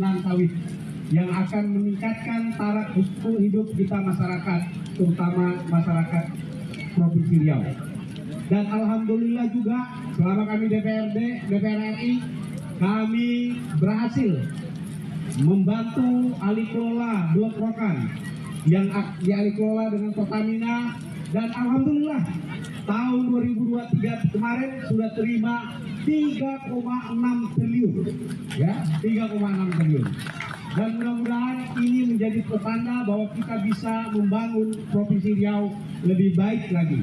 sawit yang akan meningkatkan taraf hidup kita masyarakat, terutama masyarakat Provinsi Riau. Dan alhamdulillah juga selama kami DPR RI, kami berhasil membantu alih kelola Blok Rokan yang dialih kelola dengan Pertamina, dan alhamdulillah tahun 2023 kemarin sudah terima 3,6 triliun, ya, 3,6 triliun. Dan mudah-mudahan ini menjadi petanda bahwa kita bisa membangun Provinsi Riau lebih baik lagi.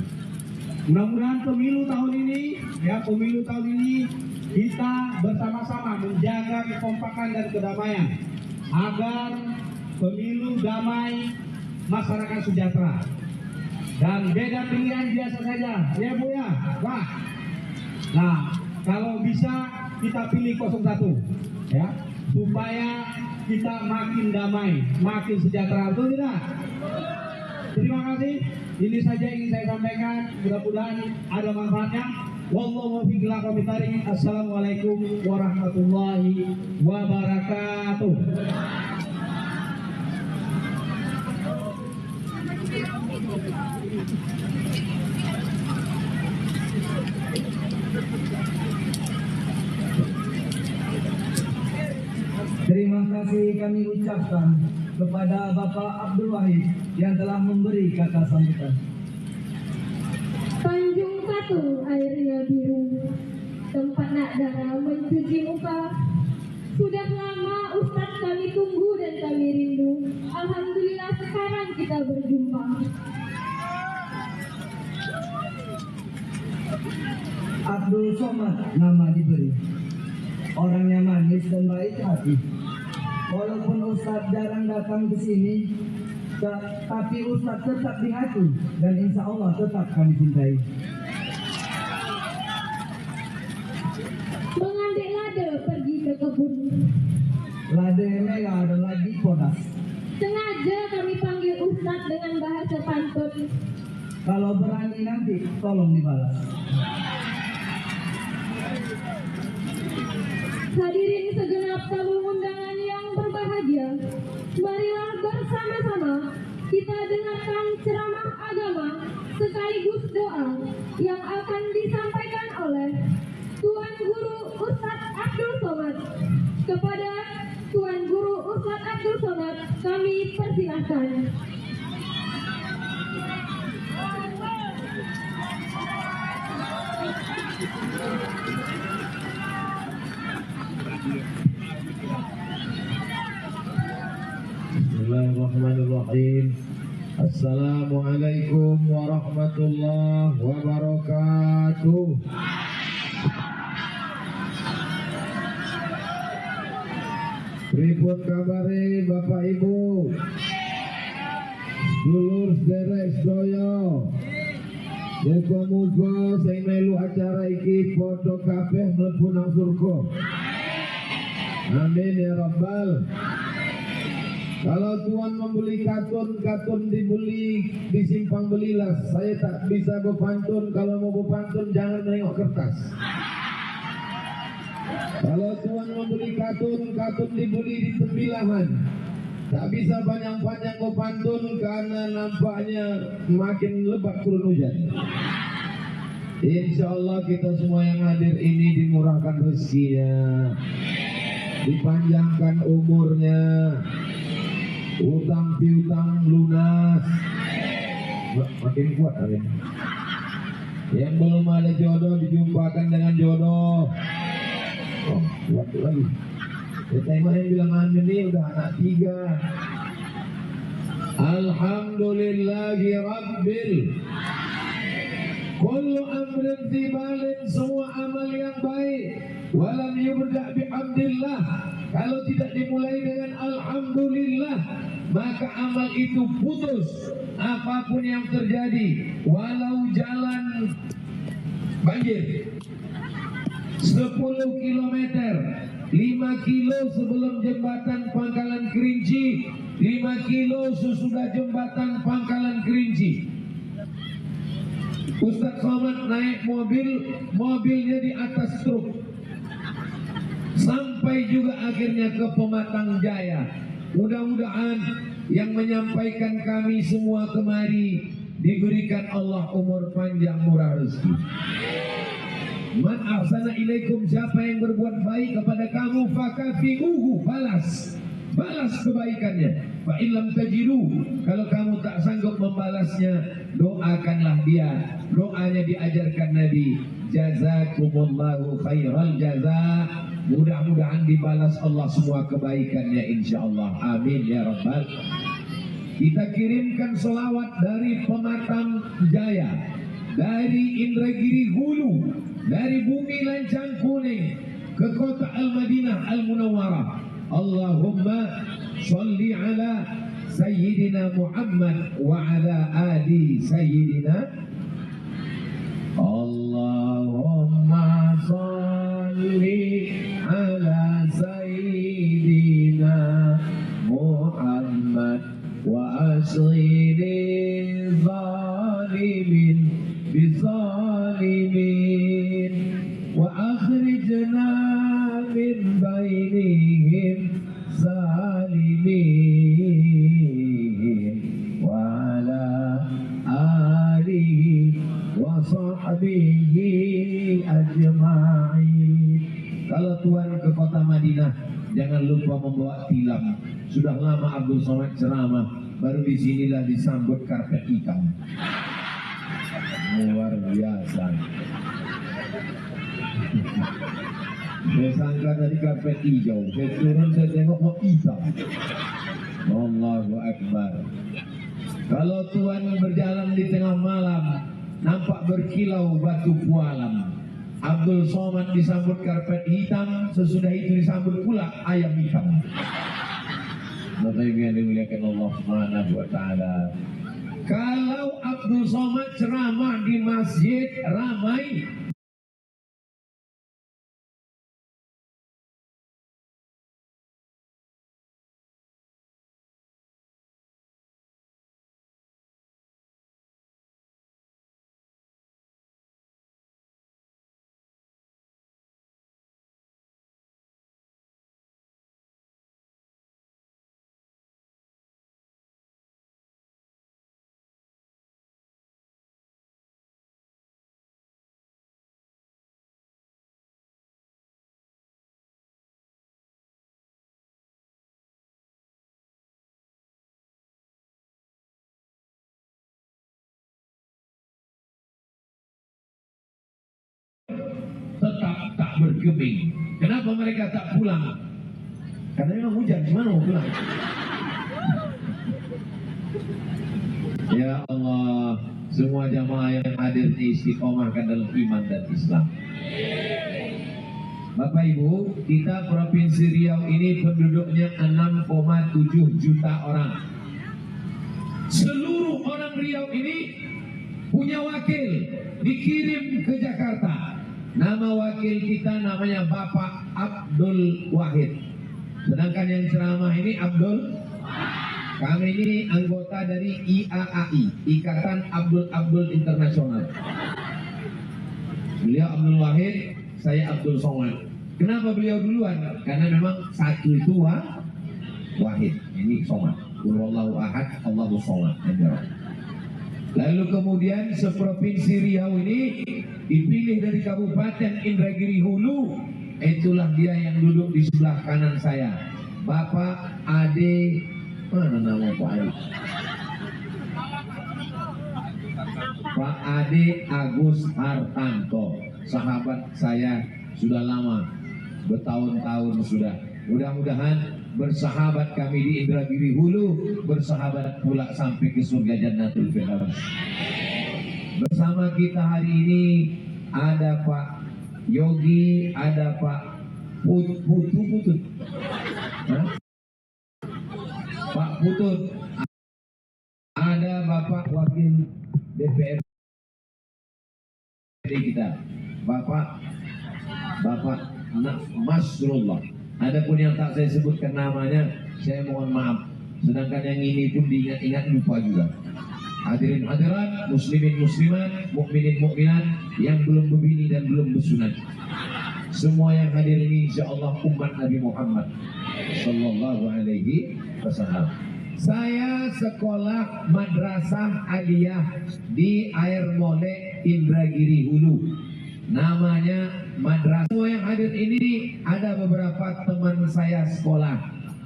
Mudah-mudahan pemilu tahun ini kita bersama-sama menjaga kekompakan dan kedamaian agar pemilu damai, masyarakat sejahtera. Dan beda pilihan biasa saja, ya Bu ya. Wah. Nah, kalau bisa kita pilih 01, ya, supaya kita makin damai, makin sejahtera, betul tidak? Terima kasih. Ini saja yang ingin saya sampaikan. Mudah-mudahan ada manfaatnya. Wallahu muwaffiq ila aqwamit thoriq. Assalamualaikum warahmatullahi wabarakatuh. Terima kasih kami ucapkan kepada Bapak Abdul Wahid yang telah memberi kata sambutan. Tanjung Satu airnya biru, tempat nak darah mencuci muka. Sudah lama Ustadz kami tunggu dan kami rindu. Alhamdulillah sekarang kita berjumpa. Abdul Somad nama diberi. Orangnya manis dan baik hati. Walaupun Ustadz jarang datang ke sini, tapi Ustadz tetap di hati dan insya Allah tetap kami cintai. Mengambil lada pergi ke kebun. Lada merah dan lagi podas. Sengaja kami panggil Ustadz dengan bahasa pantun. Kalau berani nanti tolong dibalas. Hadirin segenap tamu undangan yang berbahagia, marilah bersama-sama kita dengarkan ceramah agama sekaligus doa yang akan disampaikan oleh Tuan Guru Ustadz Abdul Somad. Kepada Tuan Guru Ustadz Abdul Somad kami persilahkan. Bismillahirrahmanirrahim. Assalamualaikum warahmatullahi wabarakatuh. Pripun kabare Bapak Ibu, dulur sederek sedaya. Muga-muga sing melu acara iki padha kabeh mlebu nang surga. Amin ya rabbal. Kalau Tuhan membeli katun dibeli di simpang belilas. Saya tak bisa berpantun. Kalau mau berpantun jangan menengok kertas. Kalau Tuhan membeli katun dibeli di tembilahan. Tak bisa panjang-panjang berpantun karena nampaknya makin lebat turun hujan. Insya Allah kita semua yang hadir ini dimurahkan rezekinya, dipanjangkan umurnya, utang piutang lunas, makin kuat hari. Yang belum ada jodoh dijumpakan dengan jodoh. Oh, kuat lagi. Kita yang bilang amin ini udah anak 3. Alhamdulillahi Rabbil. Kullu amrin zibalin, semua amal yang baik. Walam yubda' bihamdillah. Kalau tidak dimulai dengan alhamdulillah, maka amal itu putus. Apapun yang terjadi, walau jalan banjir 10 kilometer, 5 kilo sebelum jembatan Pangkalan Kerinci, 5 kilo sesudah jembatan Pangkalan Kerinci. Ustadz Somad naik mobil, mobilnya di atas truk. sampai juga akhirnya ke Pematang Jaya. Mudah-mudahan yang menyampaikan kami semua kemari diberikan Allah umur panjang, murah rezeki. Man ahsana ilaikum, siapa yang berbuat baik kepada kamu, fakafi'uhu, balas kebaikannya. Fa illam tajidu, kalau kamu tak sanggup membalasnya, doakanlah dia. Doanya diajarkan Nabi, jazakumullahu khairal jaza. Mudah-mudahan dibalas Allah semua kebaikannya, insyaallah. Amin ya rabbal. Kita kirimkan selawat dari Pematang Jaya, dari Indragiri Hulu, dari bumi Lancang Kuning ke kota Al-Madinah Al-Munawwarah. Allahumma sholli ala Sayyidina Muhammad wa ala ali Sayyidina. Allahumma sholli ala Sayyidina Muhammad wa asghiri zalimin bizalimin wa akhrijna min bainihim salimin wa ala alihi wa sahbihi ajma'in. Kalau Tuhan ke kota Madinah, jangan lupa membawa tilam. Sudah lama Abdul Somad ceramah, baru disinilah disambut karpet hitam. Luar biasa. Saya sangka tadi karpet hijau, saya turun saya tengok kok hitam. Allahu Akbar. Kalau Tuhan berjalan di tengah malam, nampak berkilau batu pualam. Abdul Somad disambut karpet hitam, sesudah itu disambut pula ayam hitam. Bapak Ibu yang dimuliakan Allah Subhanahu wa taala. Kalau Abdul Somad ceramah di masjid ramai, tetap tak bergeming. Kenapa mereka tak pulang? Karena memang hujan, gimana mau pulang? Ya Allah, semua jamaah yang hadir diistiqomahkan dalam iman dan Islam. Bapak Ibu, kita Provinsi Riau ini penduduknya 6,7 juta orang. Seluruh orang Riau ini punya wakil, dikirim ke Jakarta. Nama wakil kita namanya Bapak Abdul Wahid. Sedangkan yang ceramah ini Abdul, kami ini anggota dari IAAI, Ikatan Abdul Internasional. Beliau Abdul Wahid, saya Abdul Somad. Kenapa beliau duluan? Karena memang satu itu Wahid, ini Somad. Qul huwallahu ahad, Allahu somad. Lalu kemudian seprovinsi Riau ini dipilih dari Kabupaten Indragiri Hulu. Itulah dia yang duduk di sebelah kanan saya, Bapak Ade, mana nama Pak Ade? Pak Ade Agus Hartanto, sahabat saya sudah lama, bertahun-tahun sudah. Mudah-mudahan bersahabat kami di Indragiri Hulu, bersahabat pula sampai ke surga Jannatul Firdaus. Bersama kita hari ini ada Pak Yogi, ada Pak Putut, Pak Putut, ada Bapak Wakil DPR kita, Bapak Masrullah. Adapun yang tak saya sebutkan namanya, saya mohon maaf. Sedangkan yang ini pun diingat-ingat lupa juga. Hadirin hadirat, muslimin muslimat, mukminin mukminat yang belum berbini dan belum bersunat. Semua yang hadir ini insya Allah umat Nabi Muhammad Sallallahu Alaihi Wasallam. Saya sekolah madrasah aliyah di Air Molek, Indragiri Hulu. Namanya madrasah. Semua yang hadir ini ada beberapa teman saya sekolah.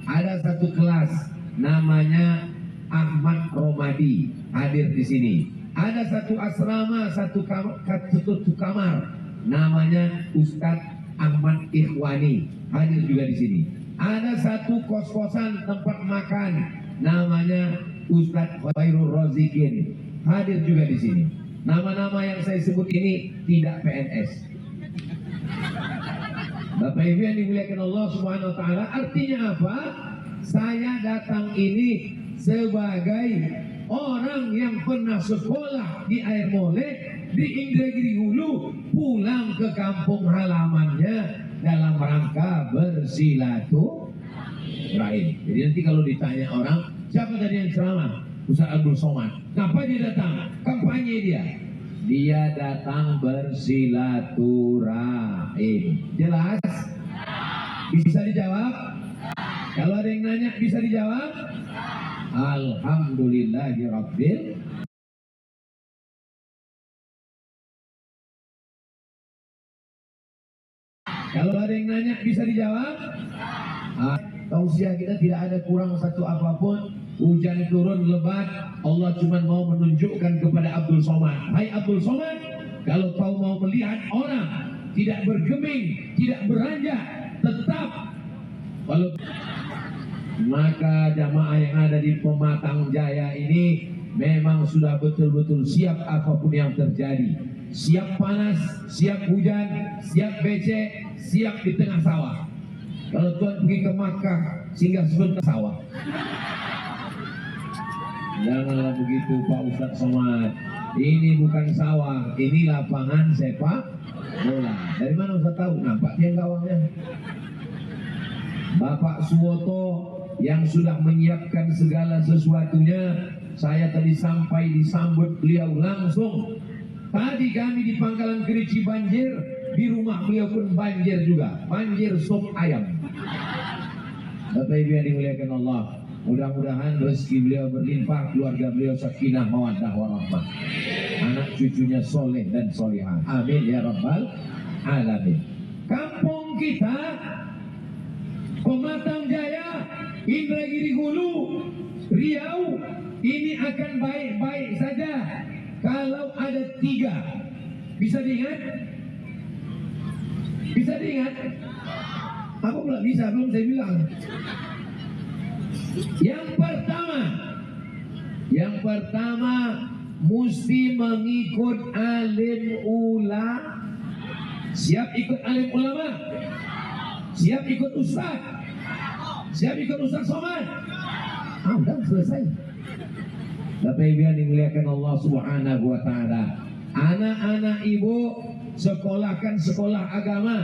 Ada satu kelas namanya Ahmad Romadi hadir di sini. Ada satu asrama, satu kamar namanya Ustadz Ahmad Ikhwani hadir juga di sini. Ada satu kos-kosan tempat makan namanya Ustadz Khairul Rozikin hadir juga di sini. Nama-nama yang saya sebut ini tidak PNS. Bapak Ibu yang dimuliakan Allah Subhanahu wa taala, artinya apa? Saya datang ini sebagai orang yang pernah sekolah di Air Molek, di Indragiri Hulu, pulang ke kampung halamannya dalam rangka bersilaturahim. Jadi nanti kalau ditanya orang, siapa tadi yang ceramah? Ustaz Abdul Somad. Kenapa dia datang? Kampanye dia. Dia datang bersilaturahim. Jelas? Bisa dijawab? Kalau ada yang nanya bisa dijawab? Alhamdulillahirabbil. Kalau ada yang nanya bisa dijawab? Tausiah kita tidak ada kurang satu apapun. Hujan turun lebat, Allah cuma mau menunjukkan kepada Abdul Somad. Hai Abdul Somad, kalau kau mau melihat orang tidak bergeming, tidak beranjak, tetap kalau maka jamaah yang ada di Pematang Jaya ini memang sudah betul-betul siap apapun yang terjadi. Siap panas, siap hujan, siap becek, siap di tengah sawah. Kalau Tuhan pergi ke Makkah, singgah sebentar sawah. Janganlah begitu Pak Ustadz Somad. Ini bukan sawah, ini lapangan sepak bola. Dari mana Ustadz tahu? Nampak tiang gawangnya. Bapak Suwoto yang sudah menyiapkan segala sesuatunya, saya tadi sampai disambut beliau langsung. Tadi kami di Pangkalan Kerici banjir, di rumah beliau pun banjir juga, banjir sop ayam. Bapak Ibu yang dimuliakan Allah, mudah-mudahan rezeki beliau berlimpah, keluarga beliau sakinah mawaddah warahmah, anak cucunya soleh dan solihah. Amin ya rabbal alamin. Kampung kita Pematang Jaya, Indragiri Hulu, Riau ini akan baik-baik saja kalau ada 3. Bisa diingat? Bisa diingat? Apa pula bisa? Belum saya bilang. Yang pertama mesti mengikut alim ulama. Siap ikut alim ulama? Siap ikut ustaz? Siap ikut Ustaz Somad? Udah selesai. Bapak Ibu yang dimuliakan Allah Subhanahu wa taala, anak-anak ibu sekolahkan sekolah agama.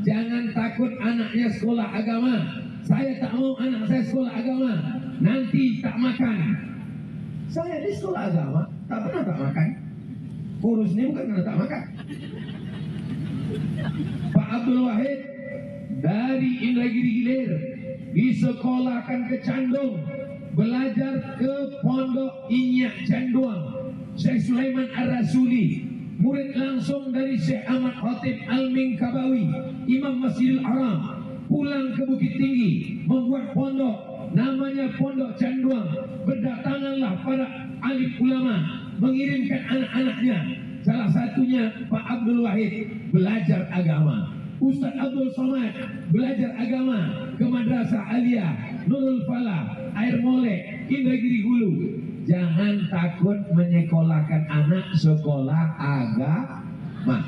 Jangan takut anaknya sekolah agama. Saya tak mau anak saya sekolah agama, nanti tak makan. Saya di sekolah agama tak pernah tak makan. Kurusnya bukan karena tak makan. Pak Abdul Wahid dari Indragiri Hilir disekolahkan ke Candung, belajar ke Pondok Inyak Canduang, Syekh Sulaiman Ar-Rasuli, murid langsung dari Syekh Ahmad Khatib Al-Minkabawi, Imam Masjidil Haram, pulang ke Bukit Tinggi, membuat pondok, namanya Pondok Canduang. Berdatanganlah para alim ulama, mengirimkan anak-anaknya. Salah satunya Pak Abdul Wahid belajar agama. Ustaz Abdul Somad belajar agama ke Madrasah Aliyah Nurul Falah, Air Molek, Indragiri Hulu. Jangan takut menyekolahkan anak sekolah agama.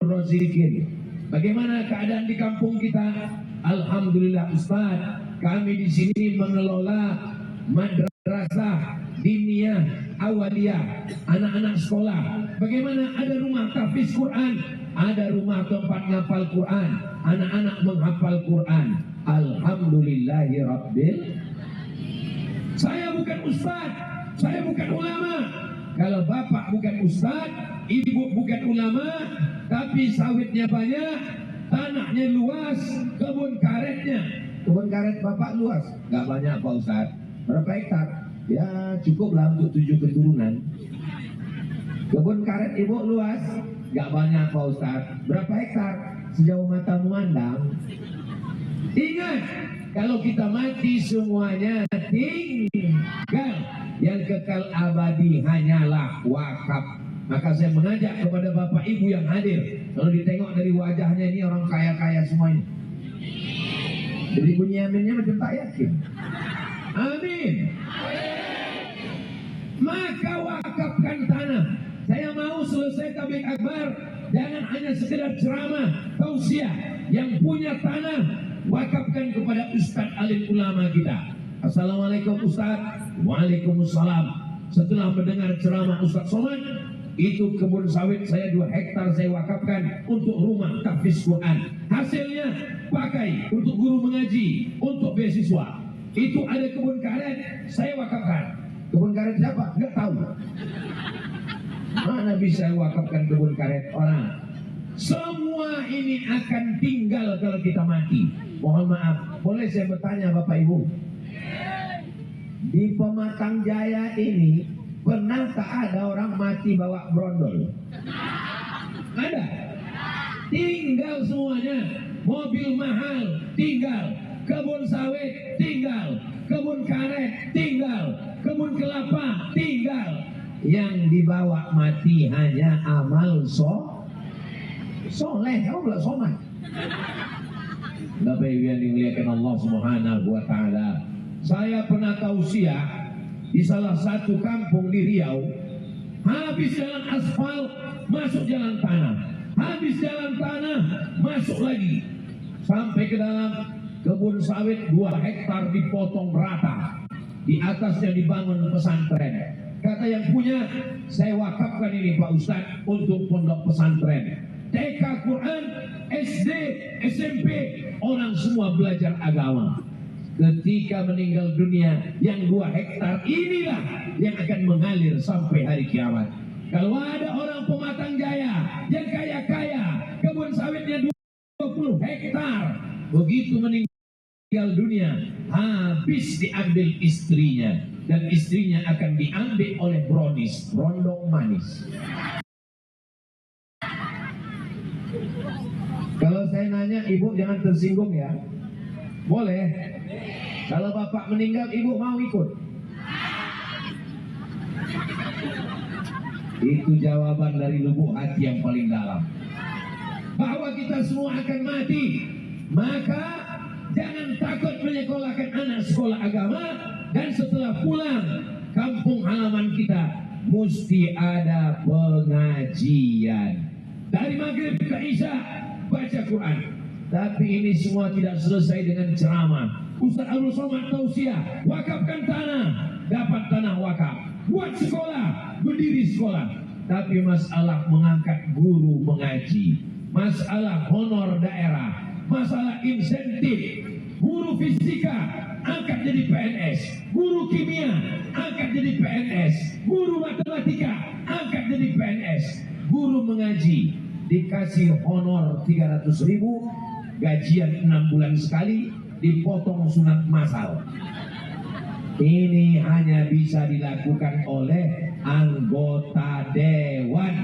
Rozikin. Bagaimana keadaan di kampung kita? Alhamdulillah Ustaz, kami di sini mengelola madrasah diniyah awaliyah, anak-anak sekolah. Bagaimana ada rumah tahfiz Quran, ada rumah tempat menghafal Quran, anak-anak menghafal Quran. Alhamdulillahi Rabbil. Saya bukan ustaz, saya bukan ulama. Kalau bapak bukan ustaz, ibu bukan ulama, tapi sawitnya banyak, tanahnya luas, kebun karetnya. Kebun karet bapak luas, nggak banyak Pak Ustaz. Berapa hektar? Ya cukuplah untuk 7 keturunan. Kebun karet ibu luas, nggak banyak Pak Ustaz. Berapa hektar? Sejauh mata memandang. Ingat, kalau kita mati semuanya tinggal, yang kekal abadi hanyalah wakaf. Maka saya mengajak kepada bapak ibu yang hadir, kalau ditengok dari wajahnya ini orang kaya-kaya semuanya. Jadi bunyi aminnya macam tak yakin. Amin. Maka wakafkan tanah. Saya mau selesai tabligh akbar, jangan hanya sekedar ceramah, tausiah. Yang punya tanah, wakafkan kepada ustaz alim ulama kita. Assalamualaikum Ustaz. Waalaikumsalam. Setelah mendengar ceramah Ustaz Somad, itu kebun sawit saya 2 hektar saya wakafkan untuk rumah tahfiz Quran. Hasilnya pakai untuk guru mengaji, untuk beasiswa. Itu ada kebun karet, saya wakafkan. Kebun karet siapa? Enggak tahu. Mana bisa wakafkan kebun karet orang? Semua ini akan tinggal kalau kita mati. Mohon maaf, boleh saya bertanya Bapak Ibu? Di Pematang Jaya ini pernah tak ada orang mati bawa brondol? Ada? Tinggal semuanya. Mobil mahal tinggal, kebun sawit tinggal, kebun karet tinggal, kebun kelapa tinggal. Yang dibawa mati hanya amal soleh, kamu belum somat. Bapak Ibu yang dimuliakan Allah Subhanahu wa taala. Saya pernah tausiah di salah satu kampung di Riau. Habis jalan aspal, masuk jalan tanah. Habis jalan tanah, masuk lagi. Sampai ke dalam kebun sawit 2 hektar dipotong rata. Di atasnya dibangun pesantren. Kata yang punya, saya wakafkan ini Pak Ustaz untuk pondok pesantren. TK Quran, SD, SMP, orang semua belajar agama. Ketika meninggal dunia, yang 2 hektar inilah yang akan mengalir sampai hari kiamat. Kalau ada orang Pematang Jaya yang kaya-kaya, kebun sawitnya 20 hektar, begitu meninggal dunia, habis diambil istrinya, dan istrinya akan diambil oleh brownies, rondong manis. Kalau saya nanya, ibu jangan tersinggung ya. Boleh. Kalau bapak meninggal, ibu mau ikut? Itu jawaban dari lubuk hati yang paling dalam. Bahwa kita semua akan mati. Maka jangan takut menyekolahkan anak sekolah agama. Dan setelah pulang kampung halaman kita, mesti ada pengajian. Dari maghrib ke isya, baca Quran. Tapi ini semua tidak selesai dengan ceramah. Ustaz Abdul Somad tausiah, wakafkan tanah, dapat tanah wakaf. Buat sekolah, berdiri sekolah. Tapi masalah mengangkat guru mengaji, masalah honor daerah, masalah insentif, guru fisika angkat jadi PNS, guru kimia angkat jadi PNS, guru matematika angkat jadi PNS, guru mengaji dikasih honor 300.000, gajian 6 bulan sekali, dipotong sunat masal. Ini hanya bisa dilakukan oleh anggota dewan.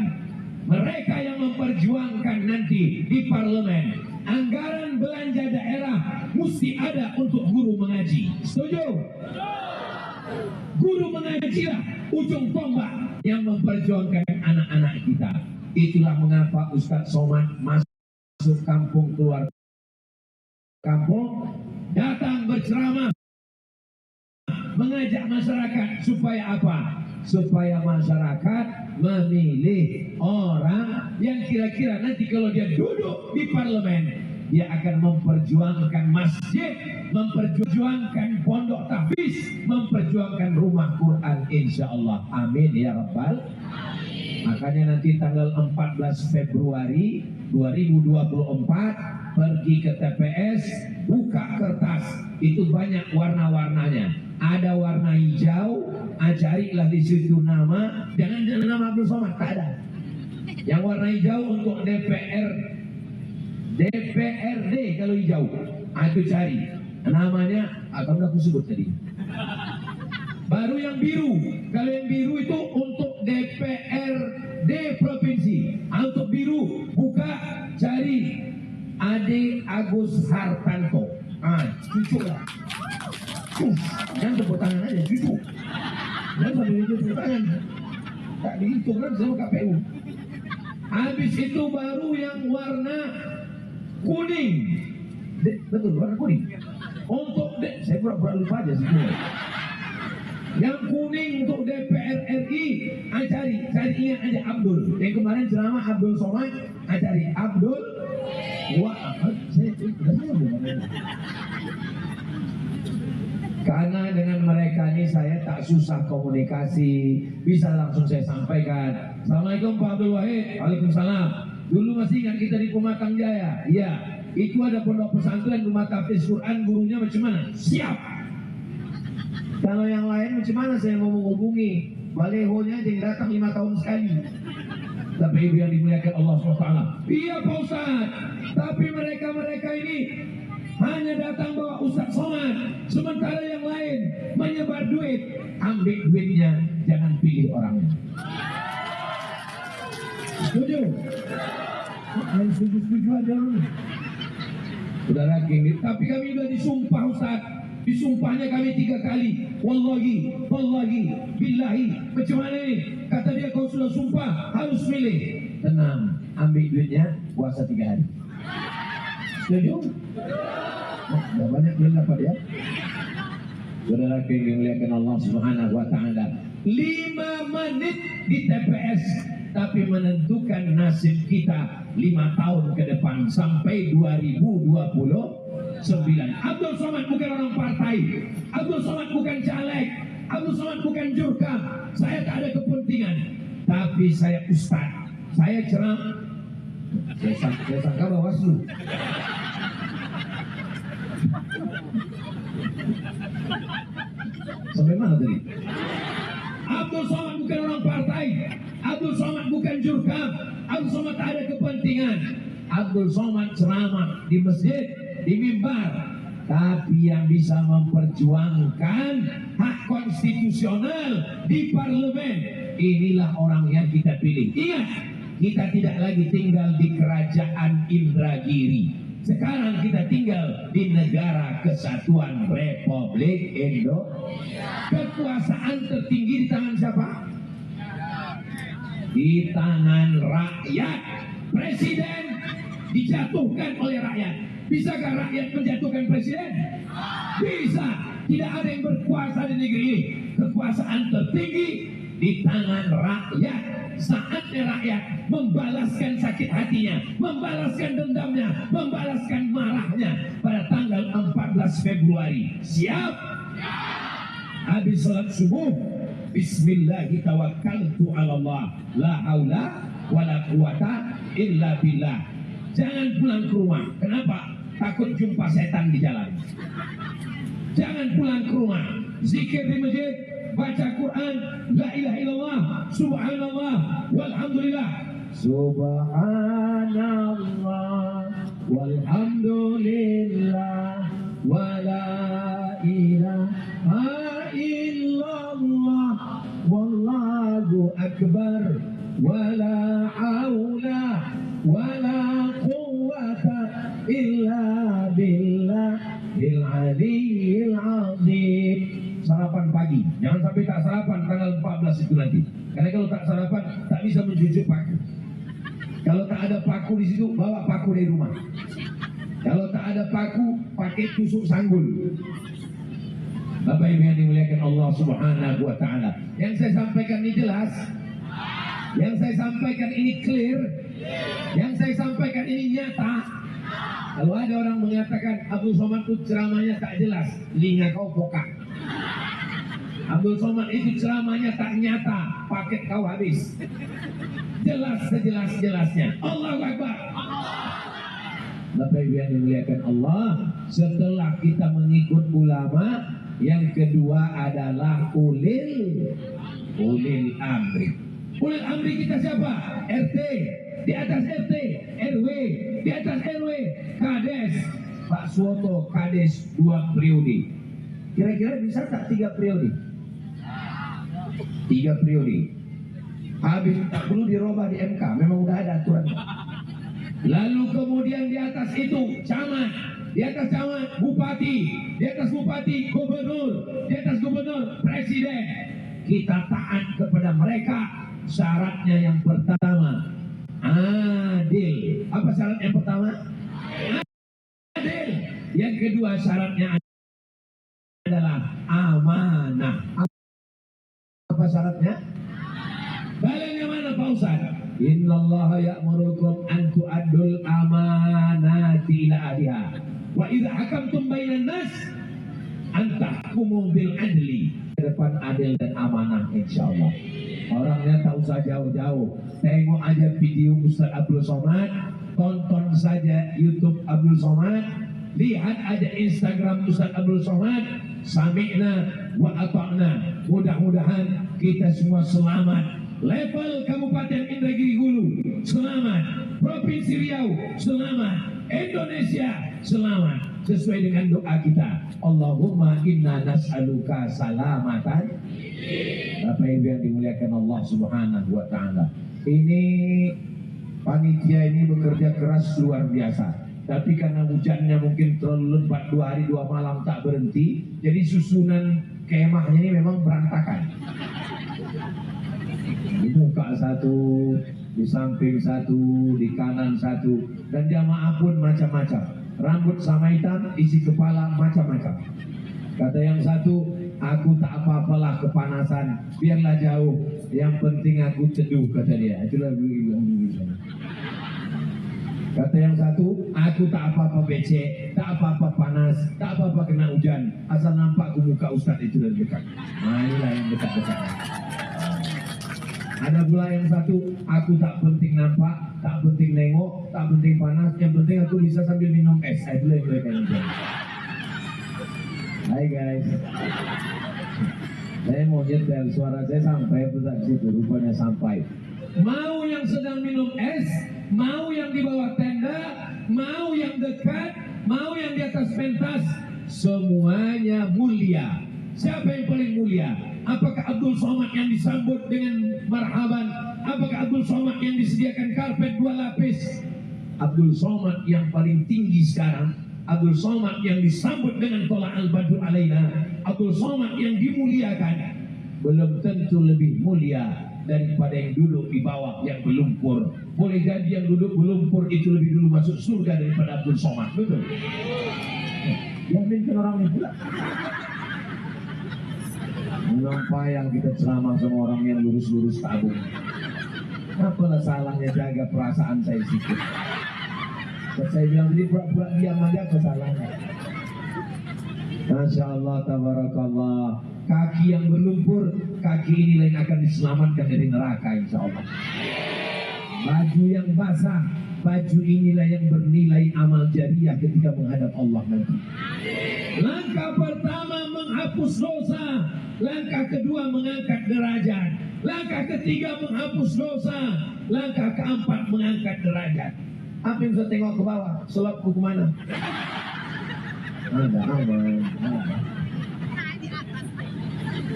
Mereka yang memperjuangkan nanti di parlemen. Anggaran belanja daerah mesti ada untuk guru mengaji. Setuju? Guru mengajilah ujung tombak yang memperjuangkan anak-anak kita. Itulah mengapa Ustaz Somad masuk kampung keluar kampung, datang berceramah, mengajak masyarakat supaya apa? Supaya masyarakat memilih orang yang kira-kira nanti kalau dia duduk di parlemen, dia akan memperjuangkan masjid, memperjuangkan pondok tahfiz, memperjuangkan rumah Quran, insya Allah. Amin ya Rabbal. Makanya nanti tanggal 14 Februari 2024 pergi ke TPS, buka kertas, itu banyak warna-warnanya. Ada warna hijau, carilah di situ nama, jangan nama Abdul Somad, tak ada. Yang warna hijau untuk DPRD kalau hijau, itu cari namanya, kamu aku sebut tadi. Baru yang biru, kalau yang biru itu untuk DPRD provinsi. Untuk biru, buka, cari Ade Agus Hartanto. Cucu lah. Jangan tepuk tangan aja, cucu. Jangan sambil tepuk tangan. Tak dihitung kan sama KPU. Habis itu baru yang warna kuning. Betul, warna kuning. Untuk saya pura-pura lupa aja semua. Yang kuning untuk DPR RI, cari ingat aja Abdul. Yang kemarin ceramah Abdul Somad, cari Abdul. Karena dengan mereka ini saya tak susah komunikasi, bisa langsung saya sampaikan. Assalamualaikum Pak Abdul Wahid. Waalaikumsalam. Dulu masih ingat kita di Pematang Jaya? Iya. Itu ada pondok pesantren rumah tahfiz Quran, gurunya macam mana? Siap. Kalau yang lain macam mana saya mau menghubungi? Balehonya aja yang datang 5 tahun sekali. Tapi ibu yang dimuliakan Allah SWT. Iya Pak Ustaz. Tapi mereka ini hanya datang bawa Ustaz Somad. Sementara yang lain menyebar duit. Ambil duitnya, jangan pilih orangnya. Setuju? Yang setuju aja. Saudara gini, tapi kami sudah disumpah Ustaz. Disumpahnya kami 3 kali. Wallahi, billahi. Macam mana ini? Kata dia, kau sudah sumpah, harus milih. Tenang, ambil duitnya, puasa 3 hari. Setuju? Sudah banyak belum dapat ya? Saudara yang dimuliakan Allah Subhanahu wa Ta'ala. 5 menit di TPS, tapi menentukan nasib kita 5 tahun ke depan sampai 2029. Abdul Somad bukan orang partai, Abdul Somad bukan caleg, Abdul Somad bukan jurkam. Saya tak ada kepentingan, tapi saya ustaz, saya ceramah. Saya sangka Bawaslu. Sampai mana tadi? Abdul Somad bukan orang partai, Abdul Somad bukan jurkam, Abdul Somad tak ada kepentingan. Abdul Somad ceramah di masjid, di mimbar, tapi yang bisa memperjuangkan hak konstitusional di parlemen, inilah orang yang kita pilih. Ingat, kita tidak lagi tinggal di kerajaan Indragiri. Sekarang kita tinggal di Negara Kesatuan Republik Indonesia. Kekuasaan tertinggi di tangan siapa? Di tangan rakyat. Presiden dijatuhkan oleh rakyat. Bisakah rakyat menjatuhkan presiden? Bisa. Tidak ada yang berkuasa di negeri ini. Kekuasaan tertinggi di tangan rakyat. Saatnya rakyat membalaskan sakit hatinya, membalaskan dendamnya, membalaskan marahnya pada tanggal 14 Februari. Siap? Habis salat subuh, Bismillahi tawakkaltu ala Allah, la haula wala quwata illa billah. Jangan pulang ke rumah. Kenapa? Takut jumpa setan di jalan. Jangan pulang ke rumah. Zikir di masjid, baca Quran, la ilaha illallah, subhanallah, walhamdulillah. Subhanallah, walhamdulillah, wa la ilaha illallah, wallahu akbar, wa la hawla wa la quwwata illa billahil aliyyil azim. Sarapan pagi, jangan sampai tak sarapan tanggal 14 itu nanti. Karena kalau tak sarapan tak bisa mencuci paku. Kalau tak ada paku di situ, bawa paku dari rumah. Kalau tak ada paku, pakai tusuk sanggul. Bapak Ibu yang dimuliakan Allah Subhanahu wa Ta'ala, yang saya sampaikan ini jelas, yang saya sampaikan ini clear, yang saya sampaikan ini nyata. Kalau ada orang mengatakan Abdul Somad itu ceramahnya tak jelas, telinga kau pokak. Abdul Somad itu ceramahnya tak nyata, paket kau habis. Jelas sejelas-jelasnya. Allahu Akbar. Bapak Ibu yang dimuliakan Allah, setelah kita mengikut ulama, yang kedua adalah ulil amri. Ulil amri kita siapa? RT, di atas RT, RW, di atas RW, Kades. Pak Suwoto Kades 2 periode. Kira-kira bisa tak 3 periode? 3 periode. Habis tak perlu dirubah di MK, memang udah ada aturan. Lalu kemudian di atas itu camat, di atas camat bupati, di atas bupati gubernur, di atas gubernur presiden. Kita taat kepada mereka. Syaratnya yang pertama adil. Apa syarat yang pertama? Adil. Yang kedua syaratnya adalah amanah. Apa syaratnya? Dalilnya mana Pak Ustaz? Innallaha ya'murukum an tu'addul amanati ila ahliha wa idza hakamtum bainan nas an tahkumu bil adli. Depan adil dan amanah insyaallah. Orangnya tak usah jauh-jauh. Tengok aja video Ustaz Abdul Somad, tonton saja YouTube Abdul Somad, lihat aja Instagram Ustaz Abdul Somad. Sami'na wa ata'na. Mudah-mudahan kita semua selamat. Level Kabupaten Indragiri Hulu selamat, Provinsi Riau selamat, Indonesia selamat, sesuai dengan doa kita. Allahumma inna nas'aluka salamatan. Bapak Ibu yang dimuliakan Allah Subhanahu wa taala. Ini panitia ini bekerja keras luar biasa. Tapi karena hujannya mungkin terlalu lebat 2 hari 2 malam tak berhenti, jadi susunan kemahnya ini memang berantakan. Di muka satu, di samping satu, di kanan satu, dan jamaah pun macam-macam. Rambut sama hitam, isi kepala macam-macam. Kata yang satu, aku tak apa-apalah kepanasan, biarlah jauh. Yang penting aku teduh, kata dia. Itulah ibu. Kata yang satu, aku tak apa-apa becek, tak apa-apa panas, tak apa-apa kena hujan, asal nampak ku muka Ustaz itu dari dekat. Nah inilah yang dekat-dekat. Ada pula yang satu, aku tak penting nampak, tak penting nengok, tak penting panas, yang penting aku bisa sambil minum es. Itulah yang mereka inginkan. Hai guys, saya mau nyetel, suara saya sampai apa tak situ, rupanya sampai. Mau yang sedang minum es, mau yang di bawah tenda, mau yang dekat, mau yang di atas pentas, semuanya mulia. Siapa yang paling mulia? Apakah Abdul Somad yang disambut dengan marhaban? Apakah Abdul Somad yang disediakan karpet 2 lapis? Abdul Somad yang paling tinggi sekarang, Abdul Somad yang disambut dengan tola'al badru alaina, Abdul Somad yang dimuliakan, belum tentu lebih mulia daripada yang duduk di bawah yang berlumpur. Boleh jadi yang duduk berlumpur itu lebih dulu masuk surga daripada Abdul Somad. Betul? Yakinkan orang ini pula. Mengapa yang kita ceramah sama orang yang lurus-lurus tabung? Apalah salahnya jaga perasaan saya sikit. Saya bilang tadi pura-pura diam aja, apa salahnya? Masya Allah, tabarakallah. Kaki yang berlumpur, kaki inilah yang akan diselamatkan dari neraka insya Allah. Baju yang basah, baju inilah yang bernilai amal jariah ketika menghadap Allah nanti. Langkah pertama menghapus dosa, langkah kedua mengangkat derajat, langkah ketiga menghapus dosa, langkah keempat mengangkat derajat. Apa yang saya tengok ke bawah? Selapku kemana? Ada aman.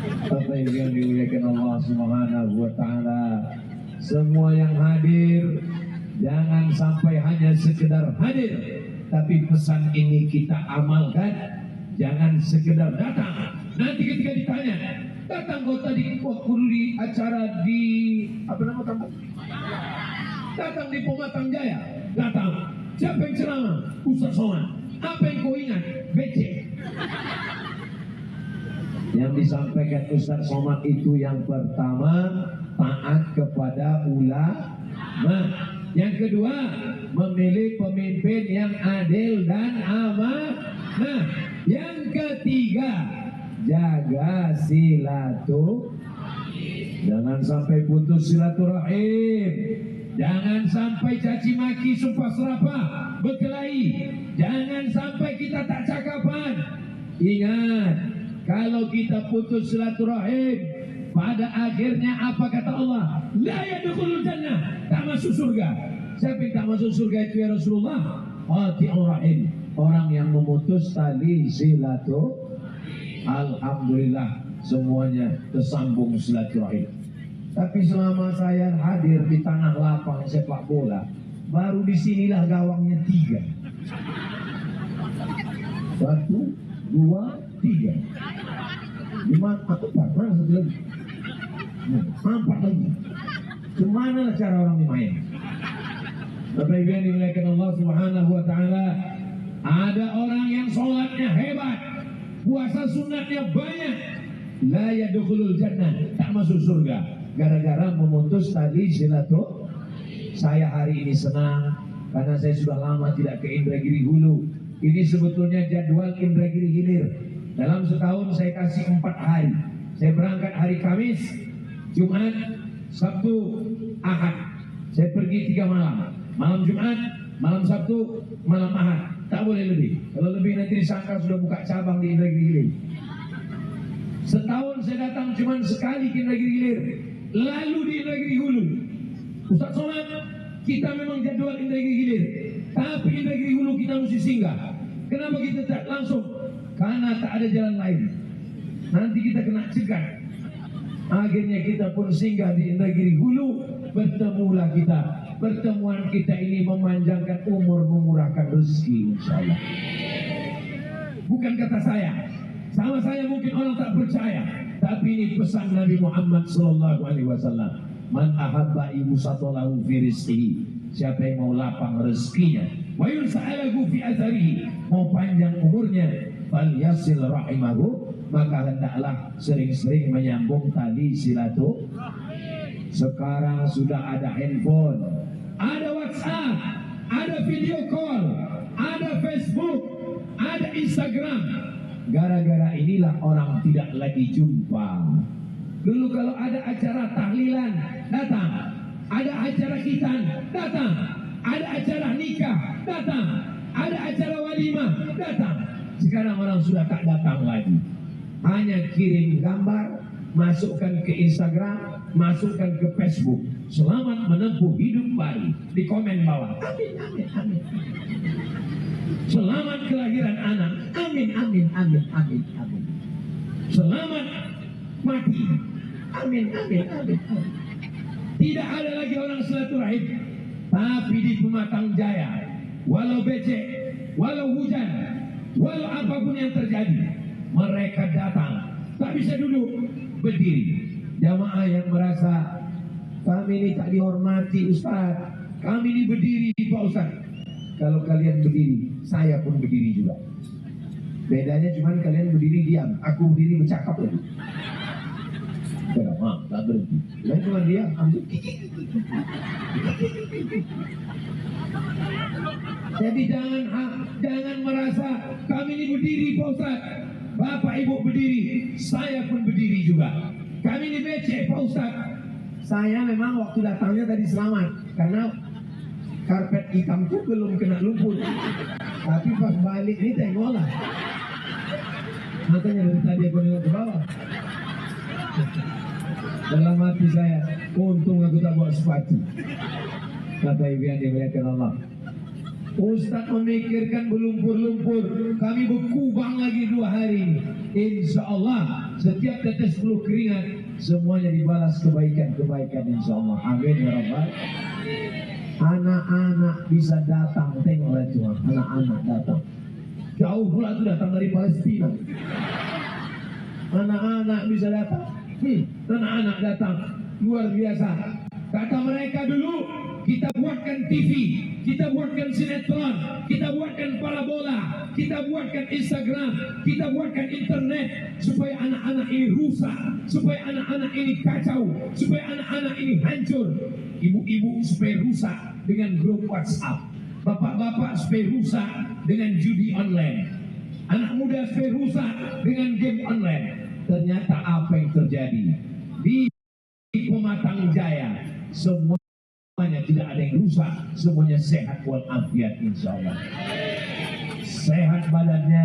Bapak Ibu yang dimuliakan Allah Subhanahu wa taala, semua yang hadir jangan sampai hanya sekedar hadir, tapi pesan ini kita amalkan. Jangan sekedar datang. Nanti ketika ditanya, datang kau tadi waktu di acara di apa nama kampung? Datang di Pematang Jaya. Datang. Siapa yang ceramah? Ustaz Somad. Apa yang kau ingat? Becek. Yang disampaikan Ustaz Somad itu yang pertama, taat kepada ulama. Yang kedua, memilih pemimpin yang adil dan amanah. Yang ketiga, jaga silaturahim. Jangan sampai putus silaturahim. Jangan sampai caci maki, sumpah serapah, berkelahi. Jangan sampai kita tak cakapan. Ingat, kalau kita putus silaturahim, pada akhirnya apa kata Allah? La yadkhulul jannah, tak masuk surga. Siapa yang tak masuk surga itu ya Rasulullah? Qati'ur rahim, orang yang memutus tali silaturahim. Alhamdulillah semuanya tersambung silaturahim. Tapi selama saya hadir di tanah lapang sepak bola, baru disinilah gawangnya 3. 1, 2, 3. 5, 4, mana satu lagi? 4 lagi. Kemana cara orang ini main? Bapak Ibu yang dimuliakan Allah Subhanahu wa Ta'ala, ada orang yang sholatnya hebat, puasa sunatnya banyak, la yadkhulul jannah, tak masuk surga. Gara-gara memutus tali silaturahim. Saya hari ini senang karena saya sudah lama tidak ke Indragiri Hulu. Ini sebetulnya jadwal Indragiri Hilir. Dalam setahun saya kasih 4 hari. Saya berangkat hari Kamis, Jumat, Sabtu, Ahad. Saya pergi 3 malam. Malam Jumat, malam Sabtu, malam Ahad. Tak boleh lebih. Kalau lebih nanti disangka sudah buka cabang di Indragiri Hilir. Setahun saya datang cuma sekali ke Indragiri Hilir, lalu di Indragiri Hulu. Ustaz Somad, kita memang jadwal Indragiri Hilir, tapi Indragiri Hulu kita mesti singgah. Kenapa kita tak langsung? Karena tak ada jalan lain. Nanti kita kena cegat. Akhirnya kita pun singgah di Indragiri Hulu. Bertemulah kita. Pertemuan kita ini memanjangkan umur, memurahkan rezeki, insyaallah. Bukan kata saya. Sama saya mungkin orang tak percaya, tapi ini pesan Nabi Muhammad sallallahu alaihi wasallam. Man ahabba yusatalahu fi rizqihi. Siapa yang mau lapang rezekinya, wa yus'alahu fi atharihi, mau panjang umurnya, fal yasil rahimahu, maka hendaklah sering-sering menyambung tali silaturahim. Sekarang sudah ada handphone, ada WhatsApp, ada video call, ada Facebook, ada Instagram. Gara-gara inilah orang tidak lagi jumpa. Dulu kalau ada acara tahlilan, datang. Ada acara khitan, datang. Ada acara nikah, datang. Ada acara walimah, datang. Sekarang orang sudah tak datang lagi. Hanya kirim gambar, masukkan ke Instagram, masukkan ke Facebook. Selamat menempuh hidup baru. Di komen bawah. Amin, amin, amin. Selamat kelahiran anak. Amin, amin, amin, amin, amin. Selamat mati. Amin, amin, amin, amin. Tidak ada lagi orang silaturahim. Tapi di Pematang Jaya, walau becek, walau hujan, walau apapun yang terjadi, mereka datang. Tak bisa duduk, berdiri. Jamaah yang merasa kami ini tak dihormati Ustaz, kami ini berdiri Pak Ustaz. Kalau kalian berdiri, saya pun berdiri juga. Bedanya cuma kalian berdiri diam, aku berdiri bercakap lagi. Maaf, tak berhenti. Dan cuma diam, ambil. Jadi jangan merasa kami ini berdiri Pak Ustaz, Bapak Ibu berdiri, saya pun berdiri juga. Kami ini becek Pak Ustaz. Saya memang waktu datangnya tadi selamat karena karpet hitamku belum kena lumpur. Tapi pas balik ini tengoklah. Makanya dari tadi aku nengok ke bawah. Dalam hati saya, untung aku tak bawa sepatu. Kata ibu yang dimuliakan Allah, Ustaz memikirkan berlumpur-lumpur, kami berkubang lagi 2 hari ini. Insya Allah setiap tetes peluh keringat semuanya dibalas kebaikan-kebaikan insya Allah. Amin ya Rabbal. Anak-anak bisa datang, tengoklah Tuhan, anak-anak datang. Jauh pula itu datang dari Palestina. Anak-anak bisa datang. Anak-anak datang, luar biasa. Kata mereka dulu, kita buatkan TV, kita buatkan sinetron, kita buatkan parabola, kita buatkan Instagram, kita buatkan internet, supaya anak-anak ini rusak, supaya anak-anak ini kacau, supaya anak-anak ini hancur. Ibu-ibu supaya rusak dengan grup WhatsApp, bapak-bapak supaya rusak dengan judi online, anak muda supaya rusak dengan game online. Ternyata apa yang terjadi di Pematang Jaya, semuanya semuanya tidak ada yang rusak, semuanya sehat walafiat insyaallah. Sehat badannya,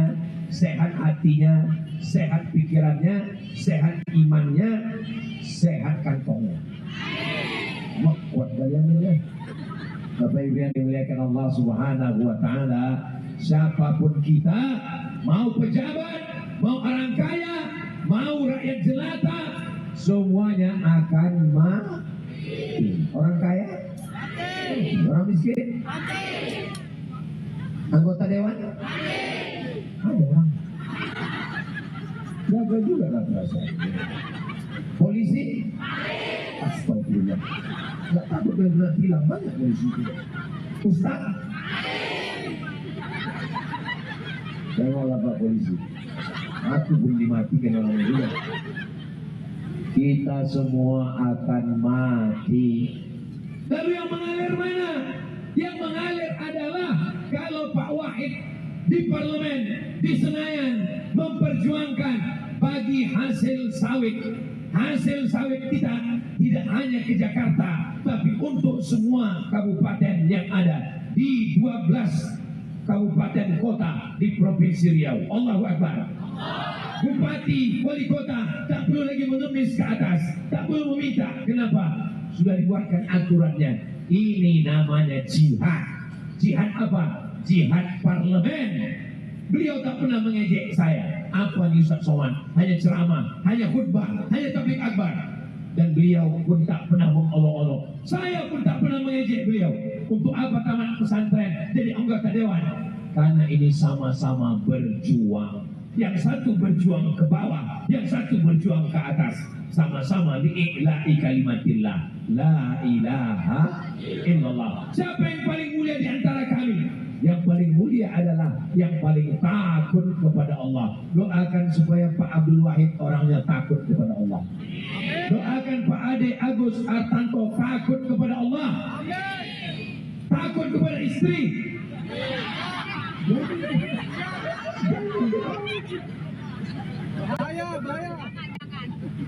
sehat hatinya, sehat pikirannya, sehat imannya, sehat kantongnya. Wah, kuat kalian ya. Bapak Ibu yang dimuliakan Allah Subhanahu wa taala, siapapun kita, mau pejabat, mau orang kaya, mau rakyat jelata, semuanya akan mati. Orang kaya, orang miskin, anggota dewan, ada orang. Jaga juga lah perasaan. Polisi, astagfirullah. Nggak takut benar-benar hilang banyak polisi itu. Ustaz, tengoklah Pak Polisi. Aku pun dimatikan orang juga. Kita semua akan mati. Lalu yang mengalir mana? Yang mengalir adalah kalau Pak Wahid di parlemen, di Senayan memperjuangkan bagi hasil sawit. Hasil sawit kita tidak hanya ke Jakarta, tapi untuk semua kabupaten yang ada di 12 kabupaten kota di Provinsi Riau. Allahu Akbar. Bupati, wali kota tak perlu lagi mengemis ke atas, tak perlu meminta. Kenapa? Sudah dibuatkan aturannya. Ini namanya jihad. Jihad apa? Jihad parlemen. Beliau tak pernah mengejek saya. Apa nih Ustaz Somad? Hanya ceramah, hanya khutbah, hanya tabligh akbar. Dan beliau pun tak pernah mengolok-olok. Saya pun tak pernah mengejek beliau. Untuk apa tamat pesantren jadi anggota dewan? Karena ini sama-sama berjuang. Yang satu berjuang ke bawah, yang satu berjuang ke atas. Sama-sama li'i'la'i kalimatillah. La ilaha illallah. Siapa yang paling mulia di antara kami? Yang paling mulia adalah yang paling takut kepada Allah. Doakan supaya Pak Abdul Wahid orangnya takut kepada Allah. Doakan Pak Ade Agus Artanto takut kepada Allah. Takut kepada istri.